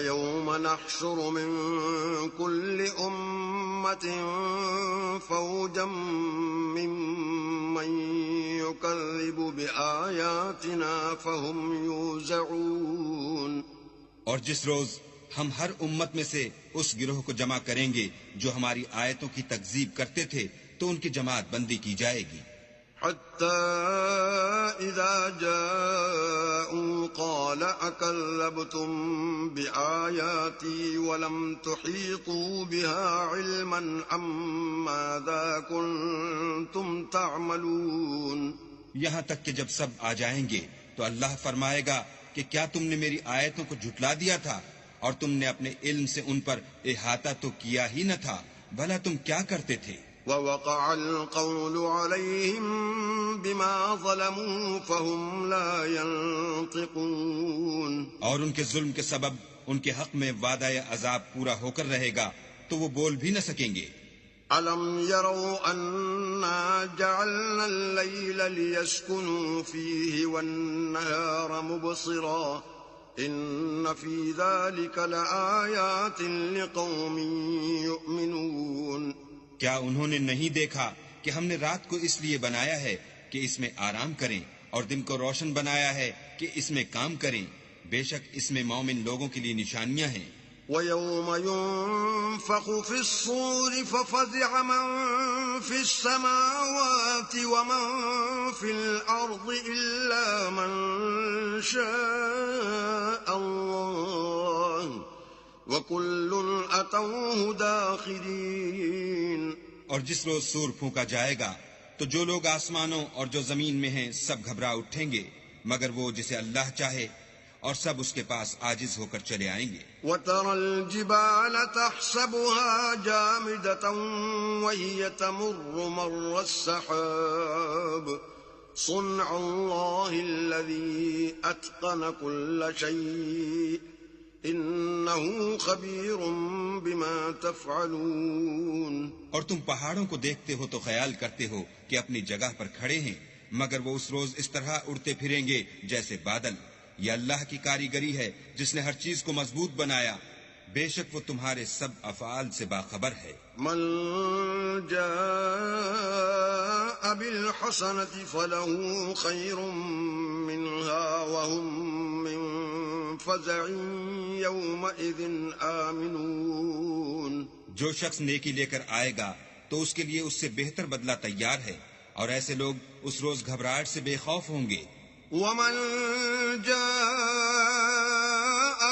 يوم نحشر من كل أمة فوجا ممن يكذب بآياتنا فهم يوزعون۔ اور جس روز ہم ہر امت میں سے اس گروہ کو جمع کریں گے جو ہماری آیتوں کی تکذیب کرتے تھے تو ان کی جماعت بندی کی جائے گی۔ حتى إذا جاءوا قال أكذبتم بآياتي ولم تحيطوا بها علما أم ماذا كنتم تعملون۔ یہاں تک کہ جب سب آ جائیں گے تو اللہ فرمائے گا کہ کیا تم نے میری آیتوں کو جھٹلا دیا تھا اور تم نے اپنے علم سے ان پر احاطہ تو کیا ہی نہ تھا، بھلا تم کیا کرتے تھے؟ ووقع القول عليهم بما ظلموا فهم لا ينطقون۔ اور ان کے ظلم کے سبب ان کے حق میں وعدہ عذاب پورا ہو کر رہے گا تو وہ بول بھی نہ سکیں گے۔ أَلَمْ يَرَوْا أَنَّا جَعَلْنَا اللَّيْلَ لِيَسْكُنُوا فِيهِ وَالنَّهَارَ مُبْصِرًا إِنَّ فِي ذَلِكَ لَآيَاتٍ لِقَوْمٍ يُؤْمِنُونَ۔ کیا انہوں نے نہیں دیکھا کہ ہم نے رات کو اس لیے بنایا ہے کہ اس میں آرام کریں اور دن کو روشن بنایا ہے کہ اس میں کام کریں، بے شک اس میں مومن لوگوں کے لیے نشانیاں ہیں۔ وَيَوْمَ يُنفَخُ فِي الصُّورِ فَفَزِعَ مَن فِي السَّمَاوَاتِ وَمَن فِي الْأَرْضِ إِلَّا مَن شَاءَ اللَّهُ وَكُلٌّ أَتَوْهُ دَاخِرِينَ۔ اور جس روز سور پھونکا جائے گا تو جو لوگ آسمانوں اور جو زمین میں ہیں سب گھبرا اٹھیں گے مگر وہ جسے اللہ چاہے، اور سب اس کے پاس عاجز ہو کر چلے آئیں گے۔ وَتَرَى الْجِبَالَ تَحْسَبُهَا جَامِدَةً وَهِيَ تَمُرُّ مَرَّ السَّحَابِ صُنْعَ اللَّهِ الَّذِي أَتْقَنَ كُلَّ شَيْءٍ إِنَّهُ خَبِيرٌ بِمَا تَفْعَلُونَ۔ اور تم پہاڑوں کو دیکھتے ہو تو خیال کرتے ہو کہ اپنی جگہ پر کھڑے ہیں، مگر وہ اس روز اس طرح اڑتے پھریں گے جیسے بادل۔ یہ اللہ کی کاریگری ہے جس نے ہر چیز کو مضبوط بنایا، بے شک وہ تمہارے سب افعال سے باخبر ہے۔ من جاء بالحسنة فله خير منها وهم من فزع يومئذ آمنون۔ جو شخص نیکی لے کر آئے گا تو اس کے لیے اس سے بہتر بدلہ تیار ہے، اور ایسے لوگ اس روز گھبراہٹ سے بے خوف ہوں گے۔ ومن جاء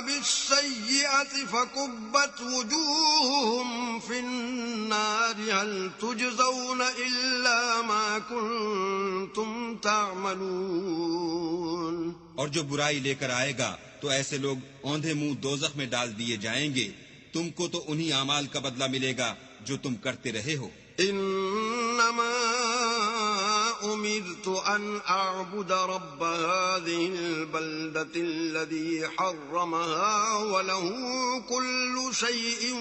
بالسيئة فكبت وجوههم في النار هل تجزون إلا ما كنتم تعملون۔ اور جو برائی لے کر آئے گا تو ایسے لوگ اوندھے منہ دوزخ میں ڈال دیے جائیں گے، تم کو تو انہی اعمال کا بدلہ ملے گا جو تم کرتے رہے ہو۔ انما امرت ان اعبد رب هذه البلدة الذي حرمها وله كل شيء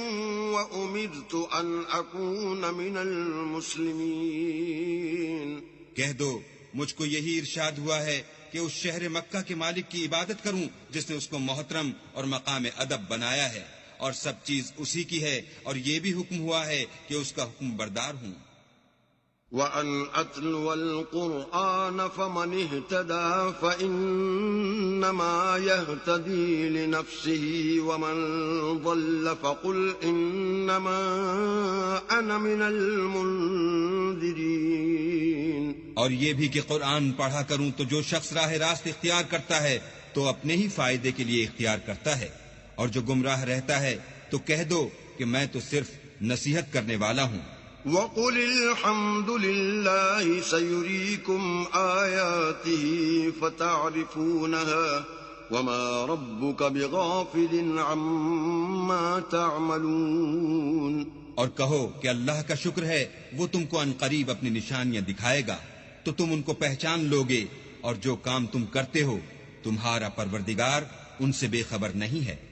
وامرت ان اكون من المسلمين۔ کہہ دو مجھ کو یہی ارشاد ہوا ہے کہ اس شہر مکہ کے مالک کی عبادت کروں جس نے اس کو محترم اور مقام ادب بنایا ہے، اور سب چیز اسی کی ہے، اور یہ بھی حکم ہوا ہے کہ اس کا حکم بردار ہوں۔ وَأَنْ أَتْلُوَ الْقُرْآنَ فَمَنِ اهْتَدَى فَإِنَّمَا يَهْتَدِي لِنَفْسِهِ وَمَنْ ضَلَّ فَقُلْ إِنَّمَا أَنَا مِنَ الْمُنذِرِينَ۔ اور یہ بھی کہ قرآن پڑھا کروں تو جو شخص راہ راست اختیار کرتا ہے تو اپنے ہی فائدے کے لیے اختیار کرتا ہے، اور جو گمراہ رہتا ہے تو کہہ دو کہ میں تو صرف نصیحت کرنے والا ہوں۔ وَقُلِ الْحَمْدُ لِلَّهِ سَيُرِيكُمْ آيَاتِهِ فَتَعْرِفُونَهَا وَمَا رَبُّكَ بِغَافِلٍ عَمَّا تَعْمَلُونَ۔ اور کہو کہ اللہ کا شکر ہے وہ تم کو عنقریب اپنی نشانیاں دکھائے گا تو تم ان کو پہچان لوگے، اور جو کام تم کرتے ہو تمہارا پروردگار ان سے بے خبر نہیں ہے۔